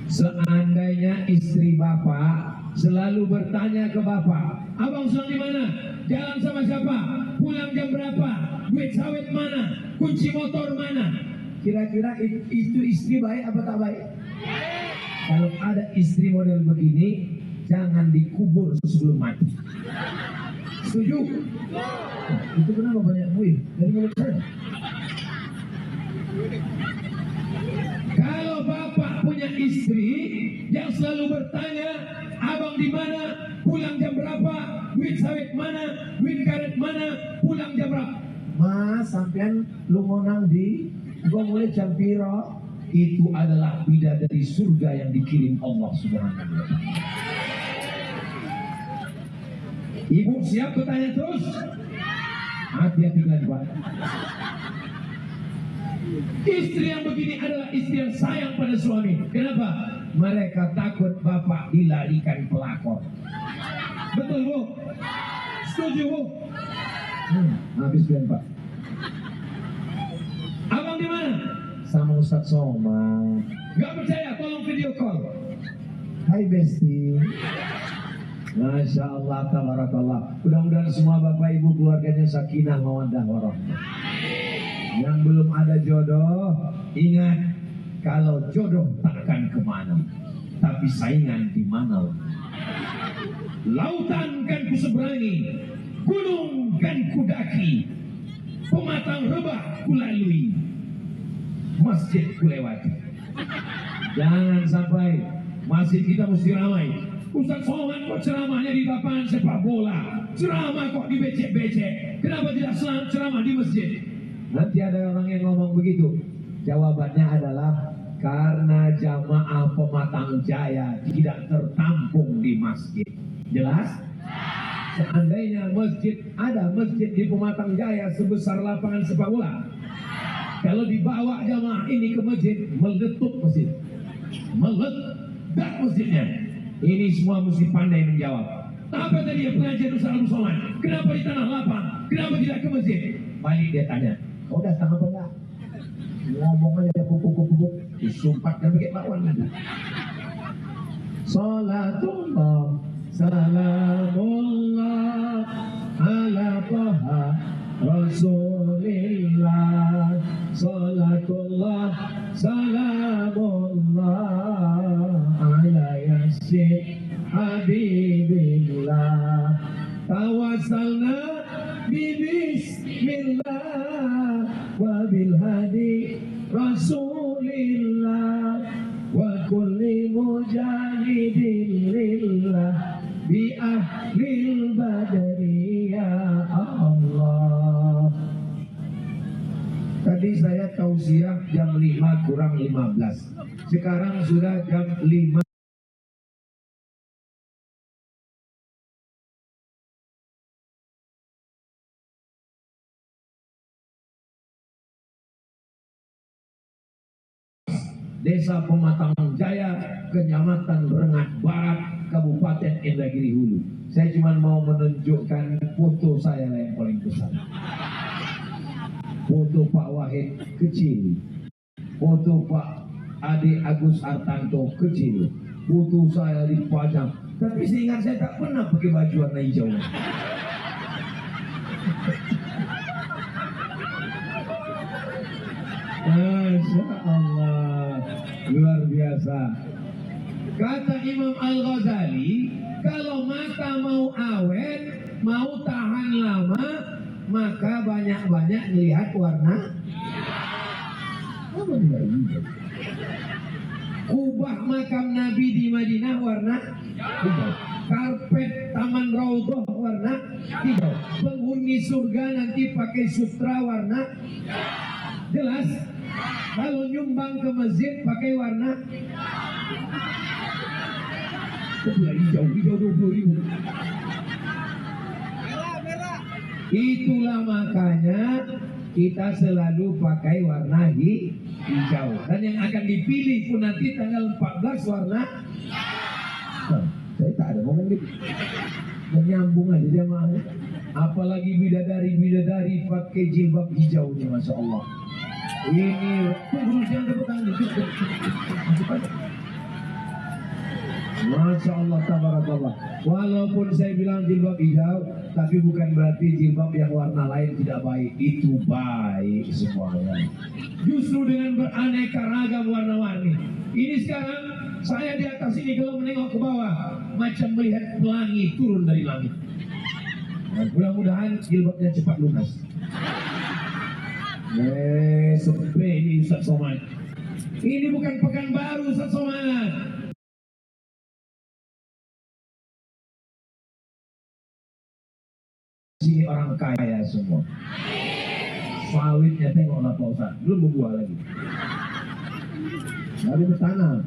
Seandainya istri bapak selalu bertanya ke bapak, abang sedang di mana? Jalan sama siapa? Pulang jam berapa? Duit sawit mana? Kunci motor mana? Kira-kira itu istri baik apa tak baik? Kalau ada istri model begini, jangan dikubur sebelum mati. Setuju? Itu kenapa banyak buih dari mulut saya? Kalau bapak punya istri yang selalu bertanya, abang di mana, pulang jam berapa, duit sawit mana, duit karet mana, pulang jam berapa? Mas, sampean lu ngonang di, gua mulai jam piro. Itu adalah bidadari surga yang dikirim Allah Subhanahu wa taala. Ibu siap bertanya terus? Hati-hati kalian Pak. Istri yang begini adalah istri yang sayang pada suami. Kenapa? Mereka takut bapak dilarikan pelakor. Betul Bu? Setuju Bu? Habis kalian Pak. Abang di mana? Sama Ustaz Somad. Gak percaya? Tolong video call. Hai Besti. Masya Allah, tabarakallah. Mudah-mudahan semua bapak ibu keluarganya sakinah mawaddah warahmah. Yang belum ada jodoh, ingat kalau jodoh takkan kemana, tapi saingan di mana. Lautan kan kuseberangi, gunung kan kudaki, pematang rebah kulalui, masjid kulewati. Jangan sampai masjid kita mesti ramai. Ustaz Somad kok ceramahnya di lapangan sepak bola, ceramah kok di becek-becek, kenapa tidak ceramah di masjid? Nanti ada orang yang ngomong begitu. Jawabannya adalah karena jamaah Pematang Jaya tidak tertampung di masjid. Jelas? Seandainya ada masjid di Pematang Jaya sebesar lapangan sepak bola, kalau dibawa jamaah ini ke masjid, meletup masjid, meledak masjidnya. Ini semua mesti pandai menjawab. Apa tadi yang pengajian Ustaz Abu Somad? Kenapa di tanah lapang? Kenapa tidak ke masjid? Balik dia tanya, kau datang apa enggak? Ngomong aja pupuk, disumpat dan pakai bakwan lagi. Salatullah salamullah ala Taha Rasulillah, salatullah salamullah ala Yasin Habibillah, tawassalna bismillah wa bil hadi Rasulillah wa kulli mujahidin lillah bi ahlil badri ya Allah. Tadi saya tausiah jam 5 kurang 15. Sekarang sudah jam 5. Desa Pematang Jaya, Kecamatan Rengat Barat, Kabupaten Indragiri Hulu. Saya cuma mau menunjukkan foto saya yang paling besar. Foto Pak Wahid kecil, foto Pak Ade Agus Artanto kecil, foto saya dipajang. Tapi seingat saya tak pernah pakai baju warna hijau. Masya Allah, luar biasa. Kata Imam Al-Ghazali, kalau mata mau awet, mau tahan lama, maka banyak-banyak melihat warna. Apa tidak hijau? Kubah makam Nabi di Madinah warna hijau. Karpet Taman Raudhah warna hijau. Penghuni surga nanti pakai sutra warna jelas. Kalau nyumbang ke masjid pakai warna hijau 20.000. Itulah makanya kita selalu pakai warna hijau. Dan yang akan dipilih pun nanti tanggal 14 warna. Saya tak ada ngomong gitu. Menyambung aja jamaahnya. Apalagi bidadari pakai jilbab hijau nih, Masya Allah. Ini tunggu jangan tepuk tangan. Masya Allah, tabarakallah. Walaupun saya bilang jilbab hijau, tapi bukan berarti jilbab yang warna lain tidak baik. Itu baik semuanya. Justru dengan beraneka ragam warna-warni. Ini sekarang saya di atas ini kalau menengok ke bawah, macam melihat pelangi turun dari langit. Dan mudah-mudahan jilbabnya cepat lunas. Seperti ini Ustaz Somad. Ini bukan pekan baru Ustaz Somad. Sini orang kaya semua. Sawitnya tengoklah Pak Ustaz, belum berbuah lagi. Baru bertanam.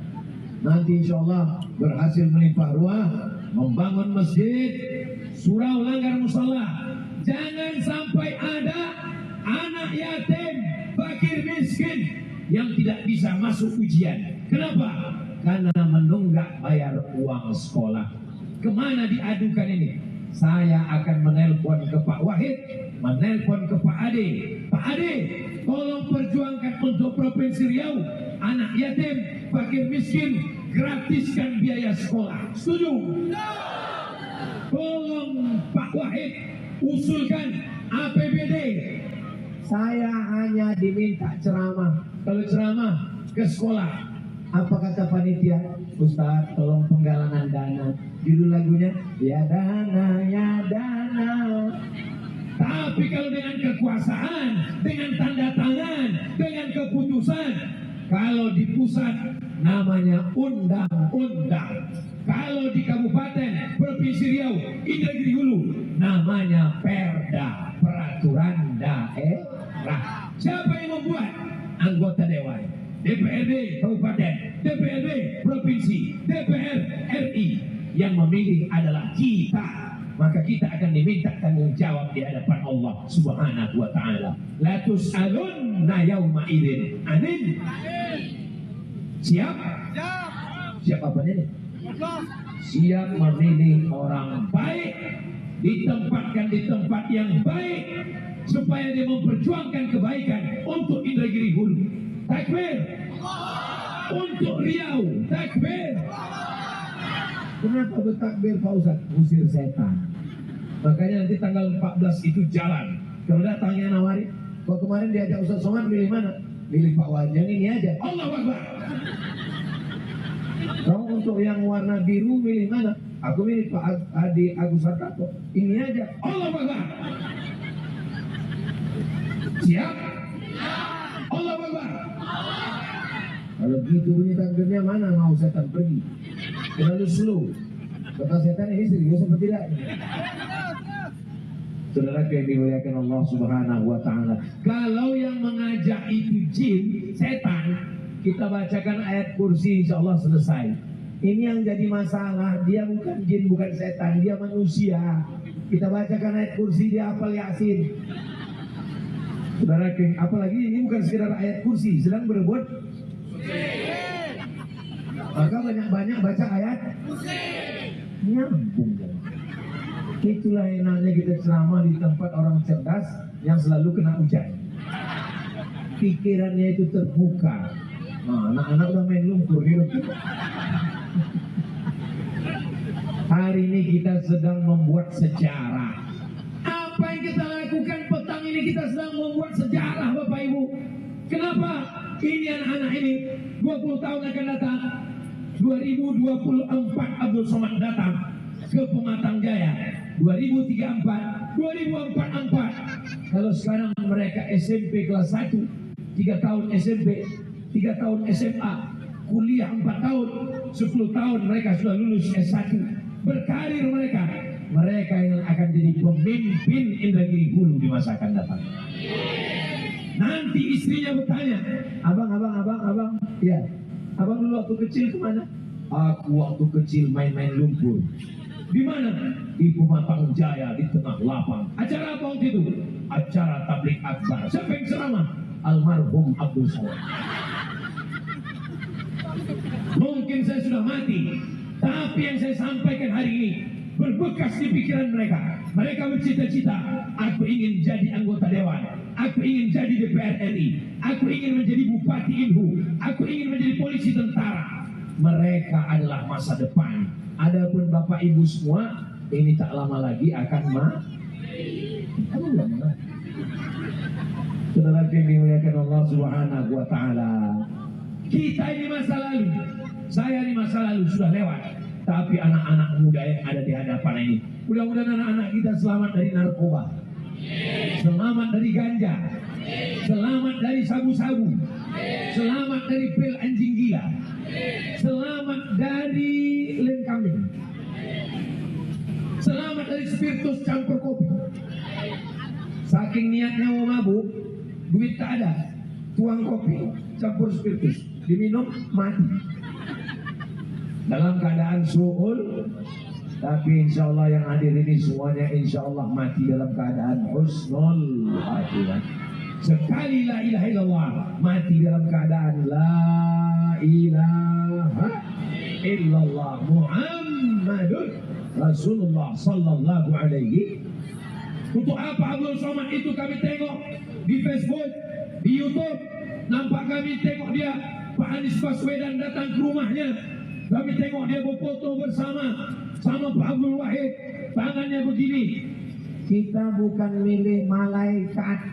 Nanti insya Allah berhasil melimpah ruah, membangun masjid, surau langgar musala. Jangan sampai ada anak yatim, fakir miskin yang tidak bisa masuk ujian. Kenapa? Karena menunggak bayar uang sekolah. Kemana diadukan ini? Saya akan menelpon ke Pak Wahid, menelpon ke Pak Ade. Pak Ade, tolong perjuangkan untuk Provinsi Riau, anak yatim, fakir miskin, gratiskan biaya sekolah. Setuju? Tolong Pak Wahid usulkan APBD. Saya hanya diminta ceramah. Kalau ceramah ke sekolah, apa kata panitia? Ustaz, tolong penggalangan dana. Judul lagunya, ya dana, ya dana. Tapi kalau dengan kekuasaan, dengan tanda tangan, dengan keputusan, kalau di pusat namanya undang-undang. Kalau di kabupaten, provinsi Riau, Indragiri Hulu, namanya perda, peraturan daerah. Siapa yang membuat? Anggota dewan, DPRD kabupaten, DPRD provinsi, DPR RI. Yang memilih adalah kita. Maka kita akan diminta tanggung jawab di hadapan Allah Subhanahu wa ta'ala. La tus'alunna yawma idzin anin. Siap? Siap apa ini? Siap memilih orang baik, ditempatkan di tempat yang baik supaya dia memperjuangkan kebaikan untuk Indragiri Hulu. Takbir. Untuk Riau. Takbir. Kenapa bertakbir Pak Ustaz? Usir setan. Makanya nanti tanggal 14 itu jalan. Kalau datangnya nawari, kok kemarin diajak Ustaz Somad milih mana? Milih Pak Wan, yang ini aja. Allahu Akbar. Kamu untuk yang warna biru milih mana? Aku milih Pak Adi Agus Hartarto. Ini aja. Allahu Akbar. Siap? Allahu Akbar. Kalau gitu bunyi takbirnya mana mau setan pergi? Terlalu slow. Kata setan ini serius apa tidak? Saudara yang dimuliakan Allah Subhanahu wa taala. Kalau yang mengajak itu jin, setan, kita bacakan ayat kursi insyaallah selesai. Ini yang jadi masalah, dia bukan jin, bukan setan, dia manusia. Kita bacakan ayat kursi, dia hafal Yasin. Saudara, apalagi ini bukan sekedar ayat kursi, sedang berebut. Maka banyak-banyak baca ayat nyambung. Itulah enaknya kita ceramah di tempat orang cerdas yang selalu kena hujan. Pikirannya itu terbuka. Nah, anak-anak udah main lumpur di lumpur. Hari ini kita sedang membuat sejarah. Apa yang kita lakukan petang ini, kita sedang membuat sejarah Bapak Ibu. Kenapa? Ini anak-anak ini 20 tahun akan datang. 2024 Abdul Somad datang ke Pematang Jaya. 2034, 2044. Kalau sekarang mereka SMP kelas 1, 3 tahun SMP, 3 tahun SMA, kuliah 4 tahun, 10 tahun mereka sudah lulus S1. Berkarir mereka yang akan jadi pemimpin Indragiri Hulu di masa akan datang. Nanti istrinya bertanya, abang, ya, abang dulu waktu kecil kemana? Aku waktu kecil main-main lumpur. Di mana? Di Pematang Jaya, di tengah lapang. Acara apa waktu itu? Acara tablik akbar. Siapa yang ceramah? Almarhum Abdul Somad. Mungkin saya sudah mati, tapi yang saya sampaikan hari ini berbekas di pikiran mereka. Mereka bercita-cita, aku ingin jadi anggota dewan, aku ingin jadi DPR RI, aku ingin menjadi bupati Inhu, aku ingin menjadi polisi tentara. Mereka adalah masa depan. Adapun Bapak Ibu semua, ini tak lama lagi akan Saudara yang dimuliakan Allah Subhanahu wa taala. Kita ini masa lalu, saya ini masa lalu sudah lewat. Tapi anak-anak muda yang ada di hadapan ini, mudah-mudahan anak-anak kita selamat dari narkoba, selamat dari ganja, selamat dari sabu-sabu, selamat dari pil anjing gila, selamat dari lem kambing, selamat dari spiritus campur kopi. Saking niatnya mau mabuk, duit tak ada, tuang kopi campur spiritus, diminum mati. Dalam keadaan su'ul, tapi insya Allah yang hadir ini semuanya insya Allah mati dalam keadaan husnul khatimah. Sekali la ilaha illallah, mati dalam keadaan la ilaha illallah Muhammadur Rasulullah sallallahu alaihi. Untuk apa Abdul Somad itu kami tengok di Facebook, di YouTube, nampak kami tengok dia Pak Anies Baswedan datang ke rumahnya. Kami tengok dia berfoto bersama sama Pak Abdul Wahid, tangannya begini. Kita bukan milih malaikat,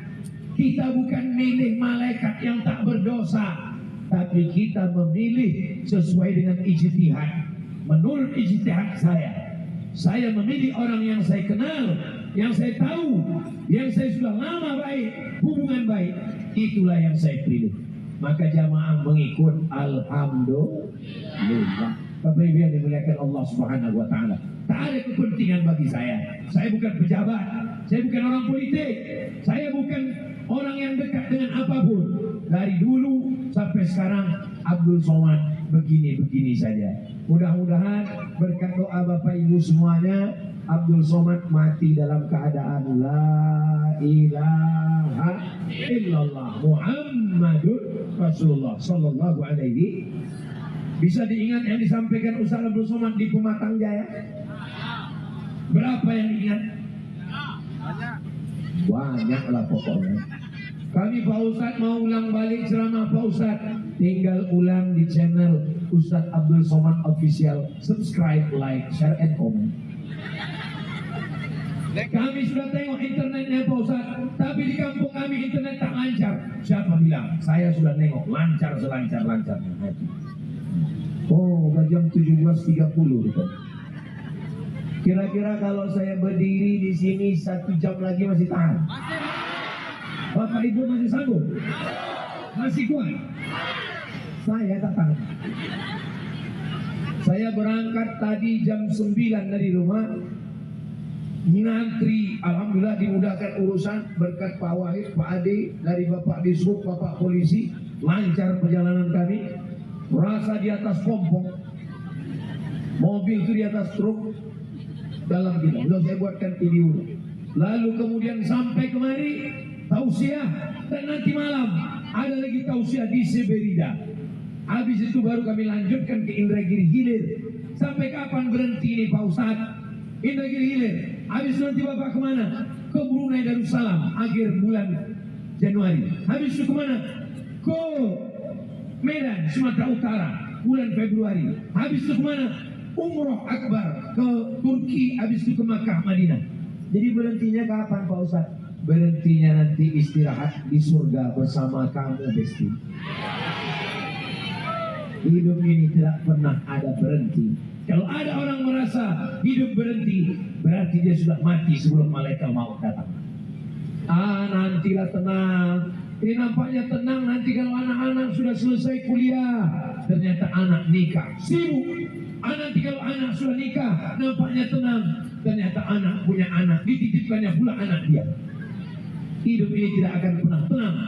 kita bukan milih malaikat yang tak berdosa, tapi kita memilih sesuai dengan ijtihad. Menurut ijtihad saya memilih orang yang saya kenal, yang saya tahu, yang saya sudah lama baik, hubungan baik, itulah yang saya pilih. Maka jamaah mengikut, alhamdulillah. Bapak Ibu yang dimuliakan Allah Subhanahu wa taala. Tak ada kepentingan bagi saya. Saya bukan pejabat, saya bukan orang politik, saya bukan orang yang dekat dengan apapun. Dari dulu sampai sekarang Abdul Somad begini-begini saja. Mudah-mudahan berkat doa Bapak Ibu semuanya, Abdul Somad mati dalam keadaan la ilaha illallah Muhammadur Rasulullah sallallahu alaihi. Bisa diingat yang disampaikan Ustaz Abdul Somad di Pematang Jaya? Berapa yang diingat? Banyak lah pokoknya. Kami Pak Ustadz mau ulang balik ceramah Pak Ustadz, tinggal ulang di channel Ustadz Abdul Somad Official. Subscribe, like, share, and comment. Kami sudah tengok internetnya Pak Ustadz, tapi di kampung kami internet tak lancar. Siapa bilang? Saya sudah nengok, lancar selancar-lancarnya. Oh, jam 17.30 gitu. Kira-kira kalau saya berdiri di sini 1 jam lagi masih tahan? Bapak Ibu masih sanggup? Masih kuat? Saya tak tahan. Saya berangkat tadi jam 9 dari rumah, ngantri, alhamdulillah dimudahkan urusan berkat Pak Wahid, Pak Ade, dari Bapak Disub, Bapak Polisi, lancar perjalanan kami. Merasa di atas pompong, mobil itu di atas truk dalam kita. Sudah saya buatkan video. Lalu kemudian sampai kemari tausiah, dan nanti malam ada lagi tausiah di Seberida. Habis itu baru kami lanjutkan ke Indragiri Hilir. Sampai kapan berhenti ini Pak Ustadz? Indragiri Hilir. Habis nanti Bapak kemana? Ke Brunei Darussalam akhir bulan Januari. Habis itu kemana? Ke Medan, Sumatera Utara bulan Februari. Habis itu kemana? Umroh Akbar ke Turki. Habis itu ke Makkah, Madinah. Jadi berhentinya kapan Pak Ustadz? Berhentinya nanti istirahat di surga bersama kamu Besti. Hidup ini tidak pernah ada berhenti. Kalau ada orang merasa hidup berhenti, berarti dia sudah mati sebelum malaikat maut datang. Nantilah tenang. Ini nampaknya tenang nanti kalau anak-anak sudah selesai kuliah. Ternyata anak nikah, sibuk. Nanti kalau anak sudah nikah, nampaknya tenang. Ternyata anak punya anak, dititipkannya pula anak dia. Hidup ini tidak akan pernah tenang.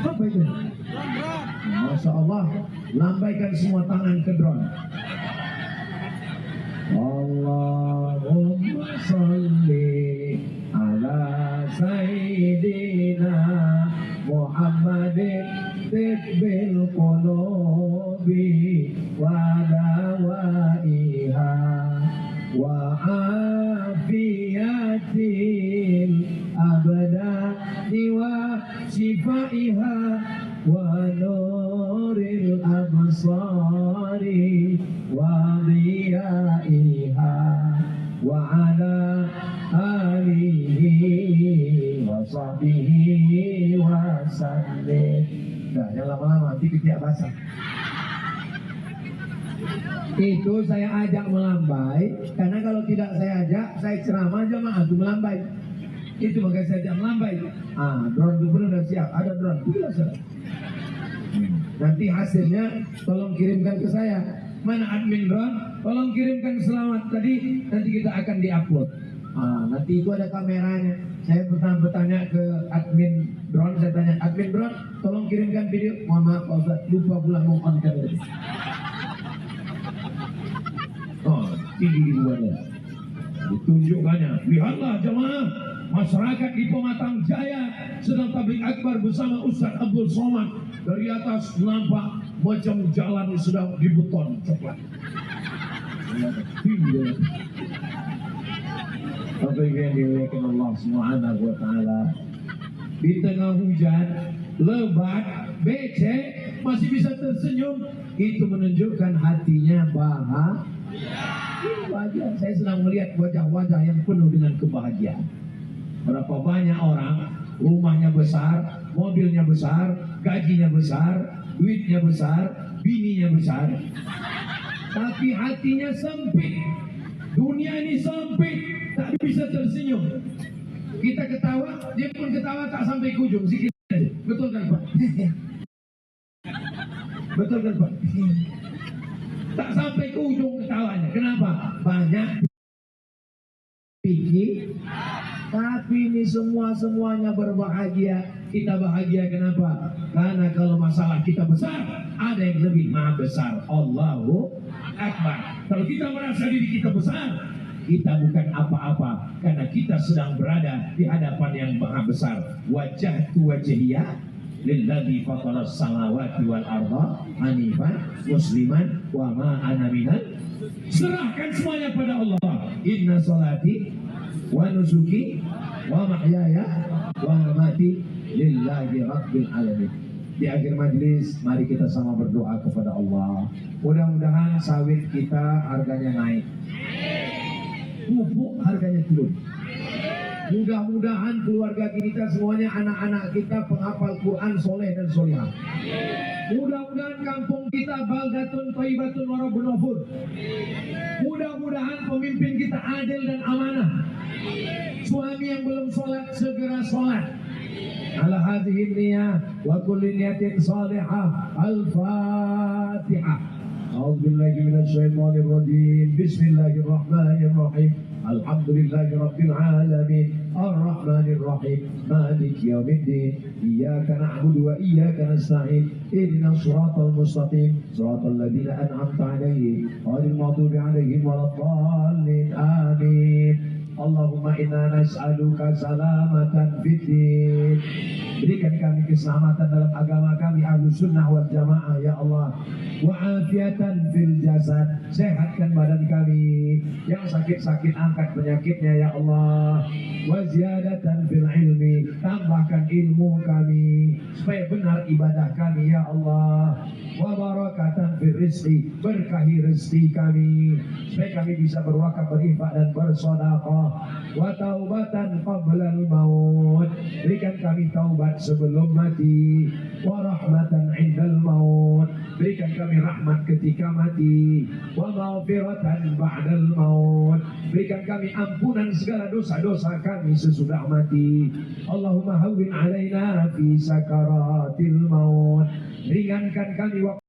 Apa itu? Masya Allah, lambaikan semua tangan ke drone. Allahumma salli ala Sayyidina Muhammadin tibbil qulubi wa dawaiha wa afiyatil abdani wa shifaiha wa nuril absari wa dhiyaiha wa ala alihi wa sahbihi wa sallim. Nah, jangan lama-lama, nanti ketiak basah. Itu saya ajak melambai, karena kalau tidak saya ajak, saya ceramah jamaah itu melambai. Itu makanya saya ajak melambai. Drone gubernur sudah siap, ada drone, sudah. Nanti hasilnya tolong kirimkan ke saya. Mana admin drone? Tolong kirimkan selamat tadi, nanti kita akan diupload. Nanti itu ada kameranya. Saya pernah bertanya ke admin drone, saya tanya, admin drone, tolong kirimkan video. Mohon maaf Pak Ustaz, lupa pula on kamera. Tinggi di luarnya. Ditunjukkannya, lihatlah jemaah, masyarakat di Pematang Jaya sedang tabligh akbar bersama Ustaz Abdul Somad. Dari atas nampak macam jalan sedang dibeton coklat. Apa yang dilakukan Allah Subhanahu wa taala di tengah hujan lebat, becek, masih bisa tersenyum, itu menunjukkan hatinya bahagia. Saya sedang melihat wajah-wajah yang penuh dengan kebahagiaan. Berapa banyak orang rumahnya besar, mobilnya besar, gajinya besar, duitnya besar, bininya besar, tapi hatinya sempit. Dunia ini sempit, tak bisa tersenyum. Kita ketawa, dia pun ketawa tak sampai ke ujung, sikit aja. Betul kan Pak? Betul kan Pak? Tak sampai ke ujung ketawanya. Kenapa? Banyak pikir, tapi ini semuanya berbahagia. Kita bahagia kenapa? Karena kalau masalah kita besar, ada yang lebih maha besar. Allahu Akbar. Kalau kita merasa diri kita besar, kita bukan apa-apa, karena kita sedang berada di hadapan yang maha besar. Wajhtu wajhiya lilladzi fataras samawati wal arda hanifan musliman wa ma ana minal. Serahkan semuanya pada Allah. Inna salati wa nusuki wa mahyaya wa mamati lillahi rabbil alamin. Di akhir majlis, mari kita sama berdoa kepada Allah. Mudah-mudahan sawit kita harganya naik, pupuk harganya turun. Mudah-mudahan keluarga kita semuanya, anak-anak kita penghafal Quran soleh dan solihah. Mudah-mudahan kampung kita baldatun thayyibatun wa rabbun ghafur. Mudah-mudahan pemimpin kita adil dan amanah. Suami yang belum sholat segera sholat. Ala hadhihi niyah wa kulli niyatin salihah. Al-Fatihah. A'udzu billahi minasy syaithanir rajim. Bismillahirrahmanirrahim. Alhamdulillahi rabbil alamin. Ar-Rahmanir Rahim. Maliki yaumiddin. Iyyaka na'budu wa iyyaka nasta'in. Ihdinas shiratal mustaqim. Shiratal ladzina an'amta 'alaihim ghairil maghdubi 'alaihim waladdallin. Amin. Allahumma inna nas'aluka salamatan fid din. Berikan kami keselamatan dalam agama kami Ahlus Sunnah wal Jamaah ya Allah. Wa afiatan fil jasad. Sehatkan badan kami. Yang sakit-sakit angkat penyakitnya ya Allah. Wa ziyadatan fil ilmi. Tambahkan ilmu kami supaya benar ibadah kami ya Allah. Wa barakatan fil rizqi. Berkahi rezeki kami supaya kami bisa berwakaf, berinfak dan bersedekah. Wa taubatan qabla al-maut. Berikan kami taubat sebelum mati. Wa rahmatan 'indal maut. Berikan kami rahmat ketika mati. Wa maghfiratan ba'dal maut. Berikan kami ampunan segala dosa-dosa kami sesudah mati. Allahumma hawwin 'alaina fi sakaratil maut. Ringankan kami waktu